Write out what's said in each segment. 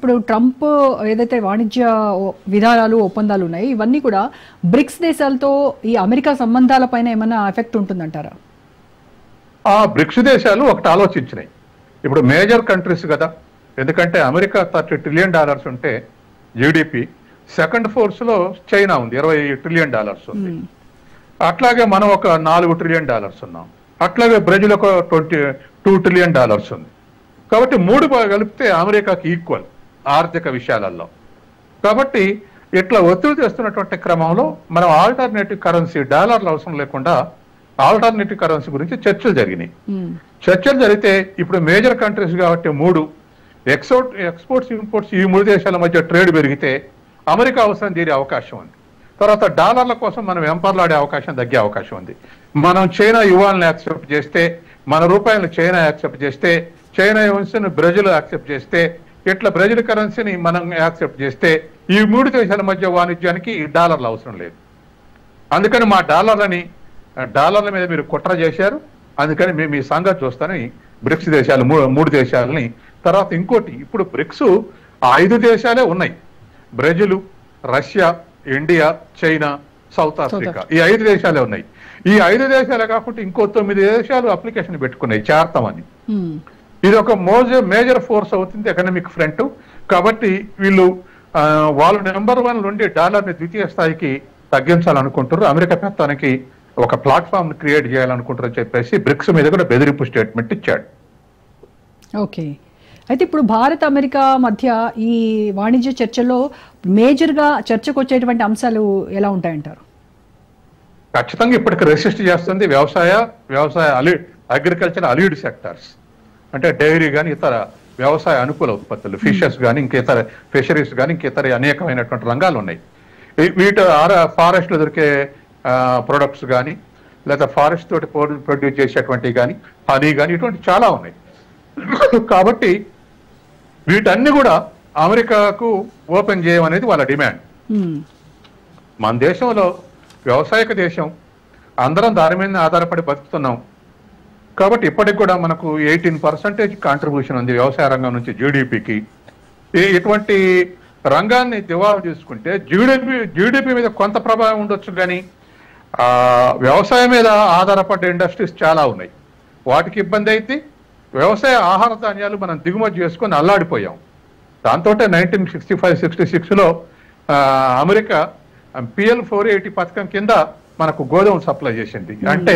ఇప్పుడు ట్రంప్ ఏదైతే వాణిజ్య విధానాలు ఒప్పందాలు ఉన్నాయి ఇవన్నీ కూడా బ్రిక్స్ దేశాలతో ఈ అమెరికా సంబంధాలపైన ఏమైనా ఎఫెక్ట్ ఉంటుందంటారా? ఆ బ్రిక్స్ దేశాలు ఒకటి ఆలోచించినాయి. ఇప్పుడు మేజర్ కంట్రీస్ కదా, ఎందుకంటే అమెరికా $30 ట్రిలియన్ ఉంటే జీడిపి, సెకండ్ ఫోర్స్ లో చైనా ఉంది, $20 ట్రిలియన్ ఉంది. అట్లాగే మనం ఒక $4 ట్రిలియన్ ఉన్నాం. అట్లాగే బ్రెజిల్ ఒక $22 ట్రిలియన్ ఉంది. కాబట్టి మూడు కలిపితే అమెరికాకి ఈక్వల్ ఆర్థిక విషయాలలో. కాబట్టి ఇట్లా ఒత్తిడి చేస్తున్నటువంటి క్రమంలో మనం ఆల్టర్నేటివ్ కరెన్సీ, డాలర్లు అవసరం లేకుండా ఆల్టర్నేటివ్ కరెన్సీ గురించి చర్చలు జరిగినాయి. చర్చలు జరిగితే ఇప్పుడు మేజర్ కంట్రీస్ కాబట్టి మూడు ఎక్స్పోర్ట్స్ ఇంపోర్ట్స్ ఈ మూడు దేశాల మధ్య ట్రేడ్ పెరిగితే అమెరికా అవసరం తీరే అవకాశం ఉంది. తర్వాత డాలర్ల కోసం మనం వెంపర్లాడే అవకాశం తగ్గే అవకాశం ఉంది. మనం చైనా యువాన్ని యాక్సెప్ట్ చేస్తే, మన రూపాయలను చైనా యాక్సెప్ట్ చేస్తే, చైనా యువన్స్ని బ్రెజిల్ యాక్సెప్ట్ చేస్తే, ఇట్లా బ్రెజిల్ కరెన్సీని మనం యాక్సెప్ట్ చేస్తే ఈ మూడు దేశాల మధ్య వాణిజ్యానికి డాలర్లు అవసరం లేదు. అందుకని మా డాలర్ల మీద మీరు కుట్ర చేశారు, అందుకని మేము ఈ సంగతి చూస్తానని బ్రిక్స్ దేశాలు మూడు దేశాలని. తర్వాత ఇంకోటి, ఇప్పుడు బ్రిక్స్ 5 దేశాలే ఉన్నాయి. Brazil, Russia, India, China, south Africa, ఈ 5 దేశాలే ఉన్నాయి. ఈ 5 దేశాలే కాకుండా ఇంకో 9 దేశాలు అప్లికేషన్ పెట్టుకున్నాయి చేరతామని. ఇది ఒక మేజర్ ఫోర్స్ అవుతుంది ఎకనామిక్ ఫ్రంట్. కాబట్టి వాళ్ళు నెంబర్ 1 నుండి డాలర్ని ద్వితీయ స్థాయికి తగ్గించాలనుకుంటారు. అమెరికా పెత్తానికి ఒక ప్లాట్ఫామ్ క్రియేట్ చేయాలనుకుంటారు అని చెప్పేసి బ్రిక్స్ మీద కూడా బెదిరింపు స్టేట్మెంట్ ఇచ్చాడు. ఓకే, అయితే ఇప్పుడు భారత్ అమెరికా మధ్య ఈ వాణిజ్య చర్చల్లో మేజర్గా చర్చకు వచ్చేటువంటి అంశాలు ఎలా ఉంటాయంటారు? ఖచ్చితంగా ఇప్పటికి రెసిస్ట్ చేస్తుంది వ్యవసాయ అగ్రికల్చర్ అలీడ్ సెక్టార్స్, అంటే డైరీ కానీ ఇతర వ్యవసాయ అనుకూల ఉత్పత్తులు, ఫిషెస్ కానీ ఇంకేతర ఫిషరీస్ కానీ ఇంకేతర అనేకమైనటువంటి రంగాలు ఉన్నాయి. ఫారెస్ట్లో దొరికే ప్రొడక్ట్స్ కానీ, లేదా ఫారెస్ట్ తోటి ప్రొడ్యూస్ చేసేటువంటివి కానీ, హనీ కానీ, ఇటువంటి చాలా ఉన్నాయి. కాబట్టి వీటన్ని కూడా అమెరికాకు ఓపెన్ చేయమనేది వాళ్ళ డిమాండ్. మన దేశంలో వ్యవసాయక దేశం, అందరం దాని మీద ఆధారపడి బతుకుతున్నాం. కాబట్టి ఇప్పటికి కూడా మనకు 18% కాంట్రిబ్యూషన్ ఉంది వ్యవసాయ రంగం నుంచి జీడిపికి. ఇటువంటి రంగాన్ని దివాలా తీసుకుంటే జీడిపి మీద కొంత ప్రభావం ఉండొచ్చు, కానీ వ్యవసాయం మీద ఆధారపడ్డ ఇండస్ట్రీస్ చాలా ఉన్నాయి, వాటికి ఇబ్బంది అయితే. వ్యవసాయ ఆహార ధాన్యాలు మనం దిగుమతి చేసుకొని అల్లాడిపోయాం. దాంతో 1965-66లో అమెరికా PL 480 పథకం కింద మనకు గోధుమ సప్లై చేసింది. అంటే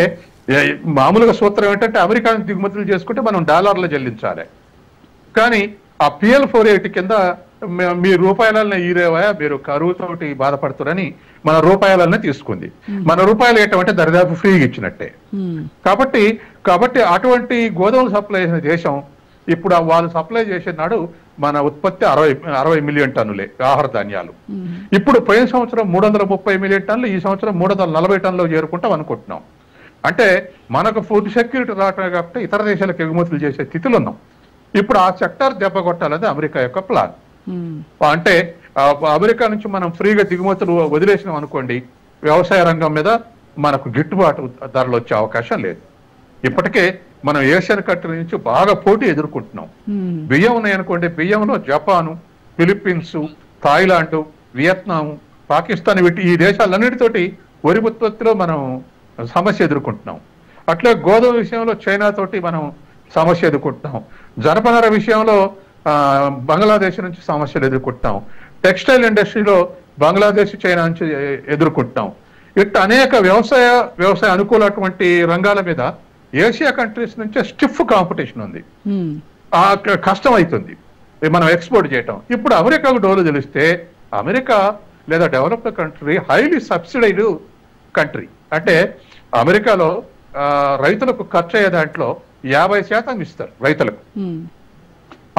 మామూలుగా సూత్రం ఏంటంటే అమెరికా దిగుమతులు చేసుకుంటే మనం డాలర్లు చెల్లించాలి, కానీ ఆ PL 480 కింద మీ రూపాయలనే ఈరేవాయా, మీరు కరువుతోటి బాధపడుతున్నారని మన రూపాయలనే తీసుకుంది. మన రూపాయలు ఏంటంటే దరిదాపు ఫ్రీగా ఇచ్చినట్టే. కాబట్టి అటువంటి గోధుమ సప్లై చేసిన దేశం ఇప్పుడు వాళ్ళు సప్లై చేసే నాడు మన ఉత్పత్తి 60 మిలియన్ టన్నులే ఆహార ధాన్యాలు. ఇప్పుడు పోయిన సంవత్సరం 330 మిలియన్ టన్నులు, ఈ సంవత్సరం 340 టన్నులు చేరుకుంటాం అనుకుంటున్నాం. అంటే మనకు ఫుడ్ సెక్యూరిటీ రావటమే కాబట్టి ఇతర దేశాలకు ఎగుమతులు చేసే స్థితిలో ఉన్నాం. ఇప్పుడు ఆ సెక్టార్ దెబ్బ కొట్టాలది అమెరికా యొక్క ప్లాన్. అంటే అమెరికా నుంచి మనం ఫ్రీగా దిగుమతులు వదిలేసినాం అనుకోండి, వ్యవసాయ రంగం మీద మనకు గిట్టుబాటు ధరలు వచ్చే అవకాశం లేదు. ఇప్పటికే మనం ఏషియన్ కంట్రీ నుంచి బాగా పోటీ ఎదుర్కొంటున్నాం. బియ్యం ఉన్నాయనుకోండి, బియ్యంలో Japan, Philippines, Thailand, Vietnam, Pakistan, ఈ దేశాలన్నిటితోటి వరి ఉత్పత్తిలో మనం సమస్య ఎదుర్కొంటున్నాం. అట్లే గోధుమ విషయంలో చైనా తోటి మనం సమస్య ఎదుర్కొంటున్నాం. జనపనార విషయంలో బంగ్లాదేశ్ నుంచి సమస్యలు ఎదుర్కొంటున్నాం. టెక్స్టైల్ ఇండస్ట్రీలో బంగ్లాదేశ్, చైనా నుంచి ఎదుర్కొంటున్నాం. ఇట్లా అనేక వ్యవసాయ అనుకూలటువంటి రంగాల మీద ఏషియా కంట్రీస్ నుంచే స్టిఫ్ కాంపిటీషన్ ఉంది. కష్టం అవుతుంది మనం ఎక్స్పోర్ట్ చేయటం. ఇప్పుడు అమెరికాకు డోలు తెలిస్తే, అమెరికా లేదా డెవలప్డ్ కంట్రీ హైలీ సబ్సిడైడ్ కంట్రీ. అంటే అమెరికాలో రైతులకు ఖర్చు అయ్యే దాంట్లో 50% ఇస్తారు రైతులకు.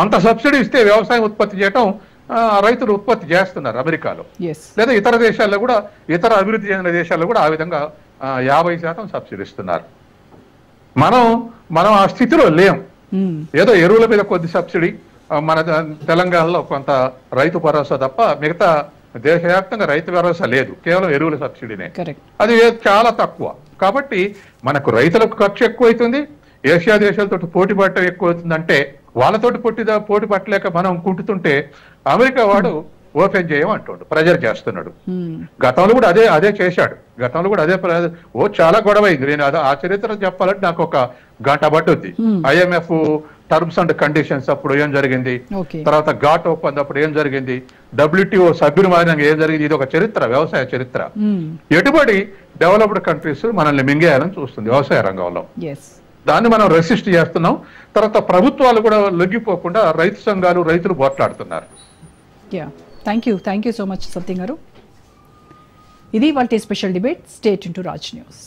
అంత సబ్సిడీ ఇస్తే వ్యవసాయం ఉత్పత్తి చేయటం రైతులు ఉత్పత్తి చేస్తున్నారు అమెరికాలో. లేదా ఇతర దేశాల్లో కూడా, ఇతర అభివృద్ధి చెందిన దేశాల్లో కూడా ఆ విధంగా 50% సబ్సిడీ ఇస్తున్నారు. మనం ఆ స్థితిలో లేం. ఏదో ఎరువుల మీద కొద్ది సబ్సిడీ, మన తెలంగాణలో కొంత రైతు భరోసా తప్ప మిగతా దేశవ్యాప్తంగా రైతు భరోసా లేదు, కేవలం ఎరువుల సబ్సిడీనే. అది చాలా తక్కువ. కాబట్టి మనకు రైతులకు ఖర్చు ఎక్కువైతుంది, ఏషియా దేశాలతో పోటీ పడటం ఎక్కువ అవుతుందంటే వాళ్ళతోటి పోటీ పట్టలేక మనం కుంటుతుంటే అమెరికా వాడు ఓపెన్ చేయమంటుండు, ప్రెజర్ చేస్తున్నాడు. గతంలో కూడా అదే చేశాడు. గతంలో కూడా చాలా గొడవ అయింది. నేను ఆ చరిత్ర చెప్పాలంటే నాకు ఒక గంట పట్టుద్ది. IMF టర్మ్స్ అండ్ కండిషన్స్ అప్పుడు ఏం జరిగింది, తర్వాత ఘాట్ ఒప్పందం అప్పుడు ఏం జరిగింది, WTO సభ్యులు మారినాక ఏం జరిగింది. ఇది ఒక చరిత్ర, వ్యవసాయ చరిత్ర. ఎటుబడి డెవలప్డ్ కంట్రీస్ మనల్ని మింగేయాలని చూస్తుంది వ్యవసాయ రంగంలో. దాన్ని మనం రెసిస్ట్ చేస్తున్నాం. తర్వాత ప్రభుత్వాలు కూడా లొంగిపోకుండా రైతు సంఘాలు, రైతులు పోట్లాడుతున్నారు. థ్యాంక్ యూ సో మచ్ సత్యం గారు. ఇది వాళ్ళ special debate. Stay tune to Raj news.